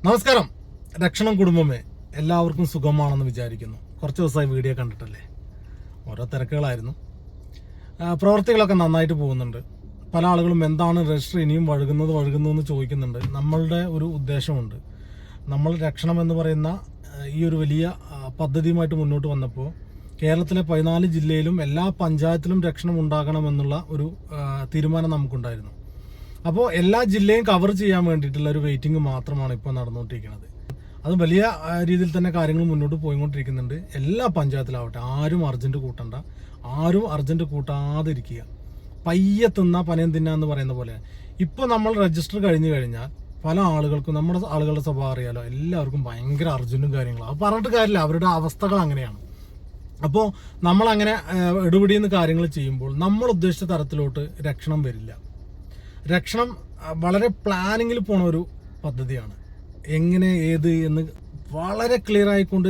നമസ്കാരം. രക്ഷണം കുടുംബമേ, എല്ലാവർക്കും സുഖമാണെന്ന് വിചാരിക്കുന്നു. കുറച്ച് ദിവസമായി വീഡിയോ കണ്ടിട്ടല്ലേ, ഓരോ തിരക്കുകളായിരുന്നു. പ്രവർത്തികളൊക്കെ നന്നായിട്ട് പോകുന്നുണ്ട്. പല ആളുകളും എന്താണ് രജിസ്റ്റർ ഇനിയും വഴുകുന്നതെന്ന് ചോദിക്കുന്നുണ്ട്. നമ്മളുടെ ഒരു ഉദ്ദേശമുണ്ട്. നമ്മൾ രക്ഷണം എന്ന് പറയുന്ന ഈ ഒരു വലിയ പദ്ധതിയുമായിട്ട് മുന്നോട്ട് വന്നപ്പോൾ കേരളത്തിലെ 14 ജില്ലയിലും എല്ലാ പഞ്ചായത്തിലും രക്ഷണം ഉണ്ടാകണമെന്നുള്ള ഒരു തീരുമാനം നമുക്കുണ്ടായിരുന്നു. അപ്പോൾ എല്ലാ ജില്ലയും കവർ ചെയ്യാൻ വേണ്ടിയിട്ടുള്ള ഒരു വെയിറ്റിംഗ് മാത്രമാണ് ഇപ്പോൾ നടന്നുകൊണ്ടിരിക്കുന്നത്. അത് വലിയ രീതിയിൽ തന്നെ കാര്യങ്ങൾ മുന്നോട്ട് പോയിക്കൊണ്ടിരിക്കുന്നുണ്ട്. എല്ലാ പഞ്ചായത്തിലാവട്ടെ, ആരും അർജന്റ് കൂട്ടണ്ട, ആരും അർജന്റ് കൂട്ടാതിരിക്കുക. പയ്യെ തിന്ന പനയം തിന്ന എന്ന് പറയുന്ന പോലെ ഇപ്പോൾ നമ്മൾ രജിസ്റ്റർ കഴിഞ്ഞു കഴിഞ്ഞാൽ പല ആളുകൾക്കും, നമ്മുടെ ആളുകളുടെ സ്വഭാവം അറിയാലോ, എല്ലാവർക്കും ഭയങ്കര അർജന്റും കാര്യങ്ങളും. അത് പറഞ്ഞിട്ട് കാര്യമില്ല, അവരുടെ അവസ്ഥകൾ അങ്ങനെയാണ്. അപ്പോൾ നമ്മളങ്ങനെ എടുപിടിയെന്ന് കാര്യങ്ങൾ ചെയ്യുമ്പോൾ നമ്മൾ ഉദ്ദേശിച്ച തരത്തിലോട്ട് രക്ഷണം വരില്ല. രക്ഷണം വളരെ പ്ലാനിങ്ങിൽ പോണ ഒരു പദ്ധതിയാണ്. എങ്ങനെ ഏത് എന്ന് വളരെ ക്ലിയർ ആയിക്കൊണ്ട്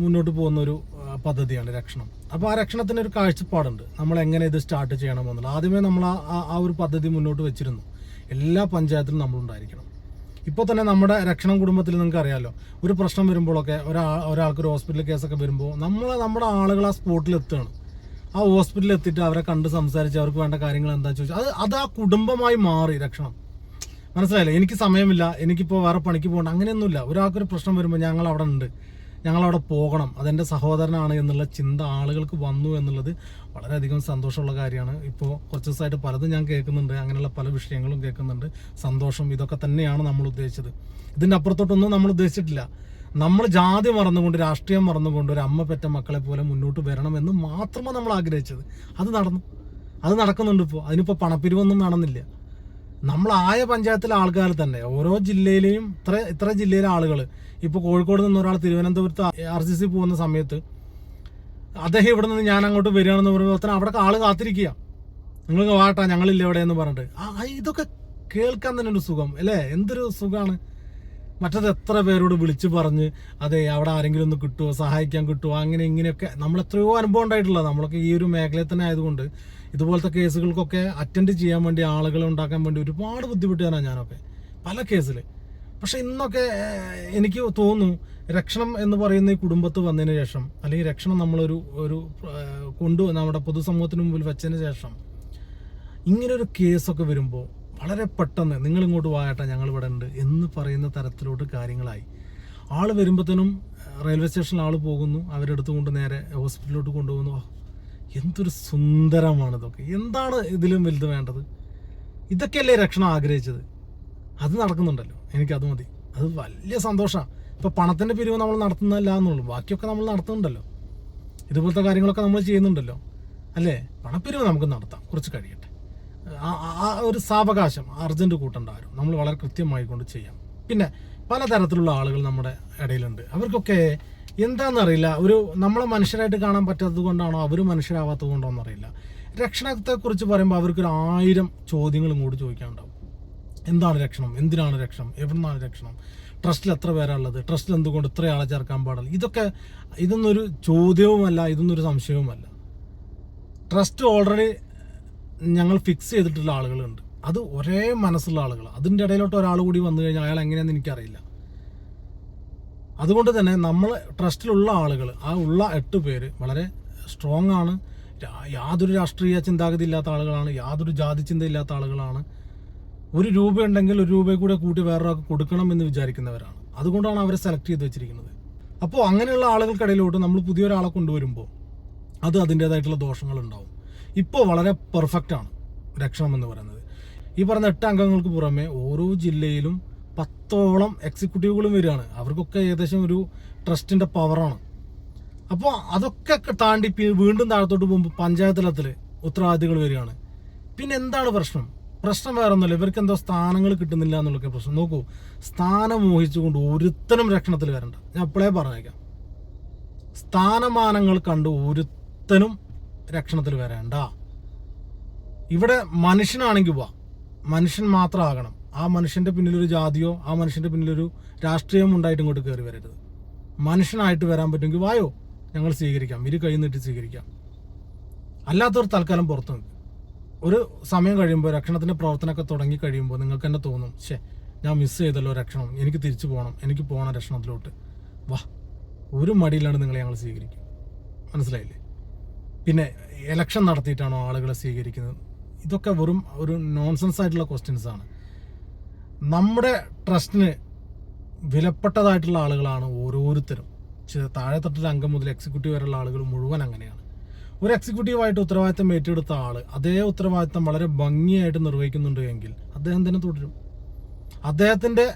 മുന്നോട്ട് പോകുന്ന ഒരു പദ്ധതിയാണ് രക്ഷണം. അപ്പോൾ ആ രക്ഷണത്തിന് ഒരു കാഴ്ചപ്പാടുണ്ട്, നമ്മൾ എങ്ങനെ ഇത് സ്റ്റാർട്ട് ചെയ്യണമെന്നുള്ളത്. ആദ്യമേ നമ്മൾ ആ ഒരു പദ്ധതി മുന്നോട്ട് വെച്ചിരുന്നു. എല്ലാ പഞ്ചായത്തിലും നമ്മളുണ്ടായിരിക്കണം. ഇപ്പോൾ തന്നെ നമ്മുടെ രക്ഷണം കുടുംബത്തിൽ നിങ്ങൾക്ക് അറിയാമല്ലോ, ഒരു പ്രശ്നം വരുമ്പോഴൊക്കെ ഒരാൾക്ക് ഒരു ഹോസ്പിറ്റൽ കേസൊക്കെ വരുമ്പോൾ നമ്മുടെ ആളുകൾ ആ സ്പോട്ടിൽ എത്തുകയാണ്. ആ ഹോസ്പിറ്റലിൽ എത്തിയിട്ട് അവരെ കണ്ട് സംസാരിച്ച് അവർക്ക് വേണ്ട കാര്യങ്ങൾ എന്താണെന്ന് ചോദിച്ചാൽ അത് ആ കുടുംബമായി മാറി രക്ഷണം. മനസ്സിലായില്ലേ? എനിക്ക് സമയമില്ല, എനിക്കിപ്പോൾ വേറെ പണിക്ക് പോകണ്ട, അങ്ങനെയൊന്നുമില്ല. ഒരാൾക്കൊരു പ്രശ്നം വരുമ്പോൾ ഞങ്ങൾ അവിടെ ഉണ്ട്, ഞങ്ങളവിടെ പോകണം, അതെൻ്റെ സഹോദരനാണ് എന്നുള്ള ചിന്ത ആളുകൾക്ക് വന്നു എന്നുള്ളത് വളരെയധികം സന്തോഷമുള്ള കാര്യമാണ്. ഇപ്പോൾ കുറച്ച് ദിവസമായിട്ട് പലതും ഞാൻ കേൾക്കുന്നുണ്ട്, അങ്ങനെയുള്ള പല വിഷയങ്ങളും കേൾക്കുന്നുണ്ട്. സന്തോഷം. ഇതൊക്കെ തന്നെയാണ് നമ്മൾ ഉദ്ദേശിച്ചത്. ഇതിൻ്റെ അപ്പുറത്തോട്ടൊന്നും നമ്മൾ ഉദ്ദേശിച്ചിട്ടില്ല. നമ്മൾ ജാതി മറന്നുകൊണ്ട്, രാഷ്ട്രീയം മറന്നുകൊണ്ട് ഒരു അമ്മ പെറ്റ മക്കളെ പോലെ മുന്നോട്ട് വരണമെന്ന് മാത്രമാണ് നമ്മൾ ആഗ്രഹിച്ചത്. അത് നടന്നു, അത് നടക്കുന്നുണ്ട്. അതിനിപ്പോൾ പണപ്പിരിവൊന്നും വേണമെന്നില്ല. നമ്മളായ പഞ്ചായത്തിലെ ആൾക്കാർ തന്നെ ഓരോ ജില്ലയിലെയും ഇത്ര ജില്ലയിലെ ആളുകൾ, ഇപ്പോൾ കോഴിക്കോട് നിന്ന് ഒരാൾ തിരുവനന്തപുരത്ത് RCC പോകുന്ന സമയത്ത് അദ്ദേഹം ഇവിടെ നിന്ന് ഞാൻ അങ്ങോട്ട് വരികയാണെന്ന് പറയുമ്പോൾ അവിടെ ആൾ കാത്തിരിക്കുക, നിങ്ങൾ വാട്ടാ ഞങ്ങളില്ല എവിടെ എന്ന് പറഞ്ഞിട്ട്. ഇതൊക്കെ കേൾക്കാൻ തന്നെ ഒരു സുഖം അല്ലേ? എന്തൊരു സുഖമാണ്. മറ്റത് എത്ര പേരോട് വിളിച്ച് പറഞ്ഞ് അതെ അവിടെ ആരെങ്കിലും ഒന്ന് കിട്ടുമോ, സഹായിക്കാൻ കിട്ടുമോ, അങ്ങനെ ഇങ്ങനെയൊക്കെ നമ്മൾ എത്രയോ അനുഭവം ഉണ്ടായിട്ടുള്ളത്. നമ്മളൊക്കെ ഈ ഒരു മേഖലയിൽ തന്നെ ആയതുകൊണ്ട് ഇതുപോലത്തെ കേസുകൾക്കൊക്കെ അറ്റൻഡ് ചെയ്യാൻ വേണ്ടി, ആളുകളെ ഉണ്ടാക്കാൻ വേണ്ടി ഒരുപാട് ബുദ്ധിമുട്ടിയാണ് ഞാനൊക്കെ പല കേസിൽ. പക്ഷെ ഇന്നൊക്കെ എനിക്ക് തോന്നുന്നു രക്ഷണം എന്ന് പറയുന്ന ഈ കുടുംബത്ത് വന്നതിന് ശേഷം, അല്ലെങ്കിൽ രക്ഷണം നമ്മളൊരു നമ്മുടെ പൊതുസമൂഹത്തിന് മുമ്പിൽ വെച്ചതിന് ശേഷം ഇങ്ങനൊരു കേസൊക്കെ വരുമ്പോൾ വളരെ പെട്ടെന്ന് നിങ്ങൾ ഇങ്ങോട്ട് വായട്ടെ ഞങ്ങളിവിടെ ഉണ്ട് എന്ന് പറയുന്ന തരത്തിലോട്ട് കാര്യങ്ങളായി. ആൾ വരുമ്പോഴത്തേനും റെയിൽവേ സ്റ്റേഷനിൽ ആൾ പോകുന്നു, അവരെടുത്ത് കൊണ്ട് നേരെ ഹോസ്പിറ്റലിലോട്ട് കൊണ്ടുപോകുന്നു. എന്തൊരു സുന്ദരമാണ് ഇതൊക്കെ. എന്താണ് ഇതിലും വലുത് വേണ്ടത്? ഇതൊക്കെയല്ലേ രക്ഷണം ആഗ്രഹിച്ചത്? അത് നടക്കുന്നുണ്ടല്ലോ, എനിക്കത് മതി. അത് വലിയ സന്തോഷമാണ്. ഇപ്പോൾ പണത്തിൻ്റെ പിരിവ് നമ്മൾ നടത്തുന്നില്ല എന്നുള്ളൂ, ബാക്കിയൊക്കെ നമ്മൾ നടത്തുന്നുണ്ടല്ലോ. ഇതുപോലത്തെ കാര്യങ്ങളൊക്കെ നമ്മൾ ചെയ്യുന്നുണ്ടല്ലോ അല്ലേ? പണപ്പിരിവ് നമുക്ക് നടത്താം, കുറച്ച് കഴിയട്ടെ. ആ ഒരു സാവകാശം അർജന്റ് കൂട്ടണ്ട ആരും, നമ്മൾ വളരെ കൃത്യമായി കൊണ്ട് ചെയ്യാം. പിന്നെ പലതരത്തിലുള്ള ആളുകൾ നമ്മുടെ ഇടയിലുണ്ട്. അവർക്കൊക്കെ എന്താണെന്നറിയില്ല, നമ്മളെ മനുഷ്യരായിട്ട് കാണാൻ പറ്റാത്തത് കൊണ്ടാണോ, അവർ മനുഷ്യരാവാത്തത് കൊണ്ടോ എന്നറിയില്ല. രക്ഷണത്തെക്കുറിച്ച് പറയുമ്പോൾ അവർക്കൊരു 1000 ചോദ്യങ്ങൾ ഇങ്ങോട്ട് ചോദിക്കാനുണ്ടാവും. എന്താണ് രക്ഷണം, എന്തിനാണ് രക്ഷണം, എവിടുന്നാണ് രക്ഷണം, ട്രസ്റ്റിൽ എത്ര പേരാണുള്ളത്, ട്രസ്റ്റിൽ എന്തുകൊണ്ട് ഇത്ര ആളെ ചേർക്കാൻ പാടില്ല, ഇതൊന്നൊരു ചോദ്യവുമല്ല, ഇതൊന്നൊരു സംശയവുമല്ല. ട്രസ്റ്റ് ഓൾറെഡി ഞങ്ങൾ ഫിക്സ് ചെയ്തിട്ടുള്ള ആളുകളുണ്ട്, അത് ഒരേ മനസ്സുള്ള ആളുകൾ. അതിൻ്റെ ഇടയിലോട്ട് ഒരാൾ കൂടി വന്നു കഴിഞ്ഞാൽ അയാൾ എങ്ങനെയാണെന്ന് എനിക്കറിയില്ല. അതുകൊണ്ട് തന്നെ നമ്മൾ ട്രസ്റ്റിലുള്ള ആളുകൾ, ആ ഉള്ള 8 പേര് വളരെ സ്ട്രോങ് ആണ്. യാതൊരു രാഷ്ട്രീയ ചിന്താഗതി ഇല്ലാത്ത ആളുകളാണ്, യാതൊരു ജാതി ചിന്തയില്ലാത്ത ആളുകളാണ്. 1 രൂപ ഉണ്ടെങ്കിൽ 1 രൂപ കൂടെ കൂട്ടി വേറൊരാൾക്ക് കൊടുക്കണം എന്ന് വിചാരിക്കുന്നവരാണ്. അതുകൊണ്ടാണ് അവരെ സെലക്ട് ചെയ്ത് വെച്ചിരിക്കുന്നത്. അപ്പോൾ അങ്ങനെയുള്ള ആളുകൾക്കിടയിലോട്ട് നമ്മൾ പുതിയൊരാളെ കൊണ്ടുവരുമ്പോൾ അത് അതിൻ്റേതായിട്ടുള്ള ദോഷങ്ങളുണ്ടാവും. ഇപ്പോൾ വളരെ പെർഫെക്റ്റാണ് രക്ഷണം എന്ന് പറയുന്നത്. ഈ പറഞ്ഞ 8 അംഗങ്ങൾക്ക് പുറമെ ഓരോ ജില്ലയിലും 10ഓളം എക്സിക്യൂട്ടീവുകളും വരികയാണ്. അവർക്കൊക്കെ ഏകദേശം ഒരു ട്രസ്റ്റിൻ്റെ പവറാണ്. അപ്പോൾ അതൊക്കെ താണ്ടി വീണ്ടും താഴത്തോട്ട് പോകുമ്പോൾ പഞ്ചായത്ത് തലത്തിൽ ഉത്തരവാദികൾ വരികയാണ്. പിന്നെ എന്താണ് പ്രശ്നം വേറെ ഒന്നുമില്ല, ഇവർക്ക് എന്തോ സ്ഥാനങ്ങൾ കിട്ടുന്നില്ല എന്നുള്ളൊക്കെ പ്രശ്നം. നോക്കൂ, സ്ഥാനം മോഹിച്ചുകൊണ്ട് ഒരുത്തനും രക്ഷണത്തിൽ വരണ്ട. ഞാൻ അപ്പോഴേ പറഞ്ഞേക്കാം, സ്ഥാനമാനങ്ങൾ കണ്ട് ഒരുത്തനും രക്ഷണത്തിൽ വരേണ്ട. ഇവിടെ മനുഷ്യനാണെങ്കിൽ മനുഷ്യൻ മാത്രമാകണം. ആ മനുഷ്യൻ്റെ പിന്നിലൊരു ജാതിയോ ആ മനുഷ്യൻ്റെ പിന്നിലൊരു രാഷ്ട്രീയം ഉണ്ടായിട്ട് ഇങ്ങോട്ട് കയറി വരരുത്. മനുഷ്യനായിട്ട് വരാൻ പറ്റുമെങ്കിൽ വായോ, ഞങ്ങൾ സ്വീകരിക്കാം, കൈ നീട്ടി സ്വീകരിക്കാം. അല്ലാത്തവർ തൽക്കാലം പുറത്തു നിൽക്കും. ഒരു സമയം കഴിയുമ്പോൾ, രക്ഷണത്തിൻ്റെ പ്രവർത്തനമൊക്കെ തുടങ്ങി കഴിയുമ്പോൾ നിങ്ങൾക്ക് തന്നെ തോന്നും, ഞാൻ മിസ് ചെയ്തല്ലോ രക്ഷണം, എനിക്ക് തിരിച്ചു പോകണം, എനിക്ക് പോകണം രക്ഷണത്തിലോട്ട്, വാ, ഒരു മടിയിലാണ് നിങ്ങളെ ഞങ്ങൾ സ്വീകരിക്കും. മനസ്സിലായില്ലേ? പിന്നെ ഇലക്ഷൻ നടത്തിയിട്ടാണോ ആളുകളെ സ്വീകരിക്കുന്നത്? ഇതൊക്കെ വെറും ഒരു നോൺസെൻസ് ആയിട്ടുള്ള ക്വസ്റ്റ്യൻസാണ്. നമ്മുടെ ട്രസ്റ്റിന് വിലപ്പെട്ടതായിട്ടുള്ള ആളുകളാണ് ഓരോരുത്തരും. താഴെ തട്ടിൽ അംഗം മുതൽ എക്സിക്യൂട്ടീവ് വരെയുള്ള ആളുകൾ മുഴുവൻ അങ്ങനെയാണ്. ഒരു എക്സിക്യൂട്ടീവായിട്ട് ഉത്തരവാദിത്തം ഏറ്റെടുത്ത ആൾ അതേ ഉത്തരവാദിത്തം വളരെ ഭംഗിയായിട്ട് നിർവഹിക്കുന്നുണ്ട് എങ്കിൽ അദ്ദേഹം തന്നെ തുടരും. അദ്ദേഹത്തിൻ്റെ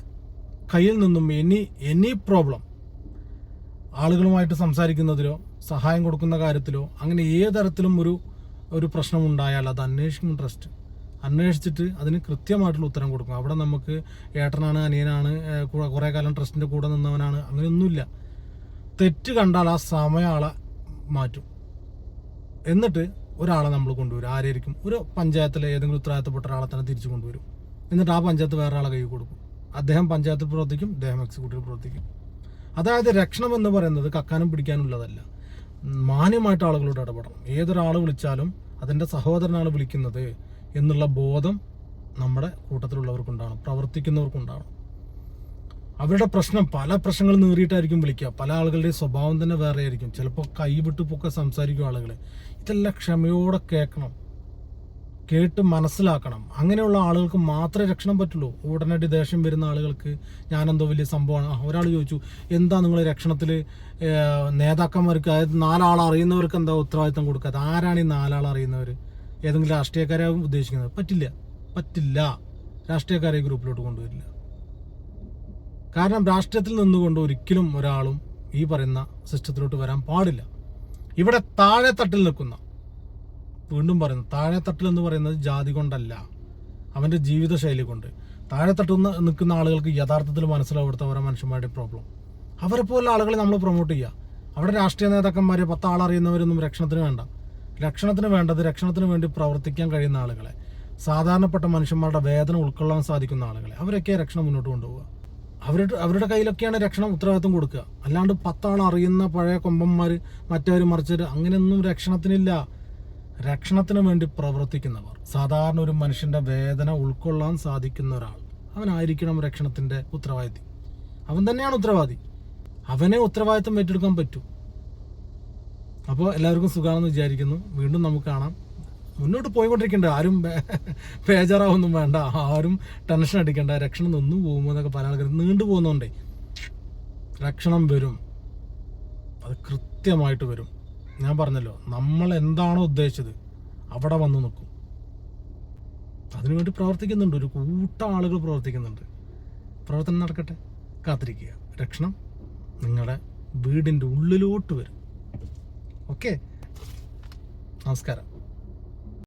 കയ്യിൽ നിന്നും എനി പ്രോബ്ലം ആളുകളുമായിട്ട് സംസാരിക്കുന്നതിലോ സഹായം കൊടുക്കുന്ന കാര്യത്തിലോ അങ്ങനെ ഏതരത്തിലും ഒരു പ്രശ്നമുണ്ടായാൽ അത് അന്വേഷിക്കും ട്രസ്റ്റ്. അന്വേഷിച്ചിട്ട് അതിന് കൃത്യമായിട്ടുള്ള ഉത്തരം കൊടുക്കും. അവിടെ നമുക്ക് ഏട്ടനാണ്, അനിയനാണ്, കുറേ കാലം ട്രസ്റ്റിൻ്റെ കൂടെ നിന്നവനാണ്, അങ്ങനെയൊന്നുമില്ല. തെറ്റ് കണ്ടാൽ ആ സമയം ആളെ മാറ്റും. എന്നിട്ട് ഒരാളെ നമ്മൾ കൊണ്ടുവരും. ആരായിരിക്കും? ഒരു പഞ്ചായത്തിലെ ഏതെങ്കിലും ഉത്തരവാദിത്തപ്പെട്ട ഒരാളെ തന്നെ തിരിച്ചു കൊണ്ടുവരും. എന്നിട്ട് ആ പഞ്ചായത്ത് വേറെ ആളെ കൈ കൊടുക്കും. അദ്ദേഹം പഞ്ചായത്തിൽ പ്രവർത്തിക്കും, അദ്ദേഹം എക്സിക്യൂട്ടീവ് പ്രവർത്തിക്കും. അതായത് രക്ഷണം എന്ന് പറയുന്നത് കക്കാനും പിടിക്കാനുള്ളതല്ല. മാന്യമായിട്ട് ആളുകളോട് ഇടപെടണം. ഏതൊരാൾ വിളിച്ചാലും അതിൻ്റെ സഹോദരനാണ് വിളിക്കുന്നത് എന്നുള്ള ബോധം നമ്മുടെ കൂട്ടത്തിലുള്ളവർക്കുണ്ടാവണം, പ്രവർത്തിക്കുന്നവർക്കുണ്ടാവണം. അവരുടെ പല പ്രശ്നങ്ങൾ നേറിയിട്ടായിരിക്കും വിളിക്കുക. പല ആളുകളുടെയും സ്വഭാവം തന്നെ വേറെ ആയിരിക്കും. ചിലപ്പോൾ കൈ വിട്ട് പൊക്കെ സംസാരിക്കും ആളുകൾ. ഇതെല്ലാം ക്ഷമയോടെ കേട്ട് മനസ്സിലാക്കണം. അങ്ങനെയുള്ള ആളുകൾക്ക് മാത്രമേ രക്ഷണം പറ്റുള്ളൂ. ഉടനടി ദേഷ്യം വരുന്ന ആളുകൾക്ക് ഞാനെന്തോ വലിയ സംഭവമാണ്. ഒരാൾ ചോദിച്ചു, എന്താ നിങ്ങൾ രക്ഷണത്തിൽ നേതാക്കന്മാർക്ക്, അതായത് 4 ആൾ അറിയുന്നവർക്ക് എന്താ ഉത്തരവാദിത്തം കൊടുക്കാതെ? ആരാണ് ഈ 4 ആൾ അറിയുന്നവർ? ഏതെങ്കിലും രാഷ്ട്രീയക്കാരെ ഉദ്ദേശിക്കുന്നത്? പറ്റില്ല. രാഷ്ട്രീയക്കാരെ ഗ്രൂപ്പിലോട്ട് കൊണ്ടുവരില്ല. കാരണം രാഷ്ട്രീയത്തിൽ നിന്നുകൊണ്ട് ഒരിക്കലും ഒരാളും ഈ പറയുന്ന സിസ്റ്റത്തിലോട്ട് വരാൻ പാടില്ല. ഇവിടെ താഴെ തട്ടിൽ നിൽക്കുന്ന, വീണ്ടും പറയുന്നു, താഴെ തട്ടിൽ എന്ന് പറയുന്നത് ജാതി കൊണ്ടല്ല, അവൻ്റെ ജീവിതശൈലി കൊണ്ട്. താഴെ തട്ടിൽ നിൽക്കുന്ന ആളുകൾക്ക് യഥാർത്ഥത്തിൽ മനസ്സിലാവുന്ന ഓരോ മനുഷ്യന്മാരുടെ പ്രോബ്ലം. അവരെ പോലെ ആളുകളെ നമ്മൾ പ്രൊമോട്ട് ചെയ്യുക. അവിടെ രാഷ്ട്രീയ നേതാക്കന്മാർ 10 ആൾ അറിയുന്നവരൊന്നും രക്ഷണത്തിന് വേണ്ട. രക്ഷണത്തിന് വേണ്ടത് രക്ഷണത്തിന് വേണ്ടി പ്രവർത്തിക്കാൻ കഴിയുന്ന ആളുകളെ, സാധാരണപ്പെട്ട മനുഷ്യന്മാരുടെ വേദന ഉൾക്കൊള്ളാൻ സാധിക്കുന്ന ആളുകളെ, അവരൊക്കെ രക്ഷണം മുന്നോട്ട് കൊണ്ടുപോകുക. അവരുടെ കയ്യിലൊക്കെയാണ് രക്ഷണം ഉത്തരവാദിത്വം കൊടുക്കുക. അല്ലാണ്ട് 10 ആൾ അറിയുന്ന പഴയ കൊമ്പന്മാർ മറ്റവർ മറിച്ചവർ അങ്ങനെയൊന്നും രക്ഷണത്തിനില്ല. രക്ഷണത്തിന് വേണ്ടി പ്രവർത്തിക്കുന്നവർ, സാധാരണ ഒരു മനുഷ്യന്റെ വേദന ഉൾക്കൊള്ളാൻ സാധിക്കുന്ന ഒരാൾ, അവനായിരിക്കണം രക്ഷണത്തിന്റെ ഉത്തരവാദിത്വം. അവൻ തന്നെയാണ് ഉത്തരവാദി. അവനെ ഉത്തരവാദിത്വം ഏറ്റെടുക്കാൻ പറ്റൂ. അപ്പോൾ എല്ലാവർക്കും സുഖമാണെന്ന് വിചാരിക്കുന്നു. വീണ്ടും നമുക്ക് കാണാം. മുന്നോട്ട് പോയിക്കൊണ്ടിരിക്കേണ്ട, ആരും ബേജാറാവൊന്നും വേണ്ട, ആരും ടെൻഷൻ അടിക്കേണ്ട. രക്ഷണം നിന്നു പോകുമ്പോൾ എന്നൊക്കെ പല ആൾക്കാരും നീണ്ടു പോകുന്നതുകൊണ്ടേ രക്ഷണം വരും. അത് കൃത്യമായിട്ട് വരും. ഞാൻ പറഞ്ഞല്ലോ, നമ്മൾ എന്താണോ ഉദ്ദേശിച്ചത് അവിടെ വന്ന് നിൽക്കും. അതിനുവേണ്ടി പ്രവർത്തിക്കുന്നുണ്ട്, ഒരു കൂട്ടം ആളുകൾ പ്രവർത്തിക്കുന്നുണ്ട്. പ്രവർത്തനം നടക്കട്ടെ, കാത്തിരിക്കുക. രക്ഷണം നിങ്ങളുടെ വീടിൻ്റെ ഉള്ളിലോട്ട് വരും. ഓക്കെ, നമസ്കാരം.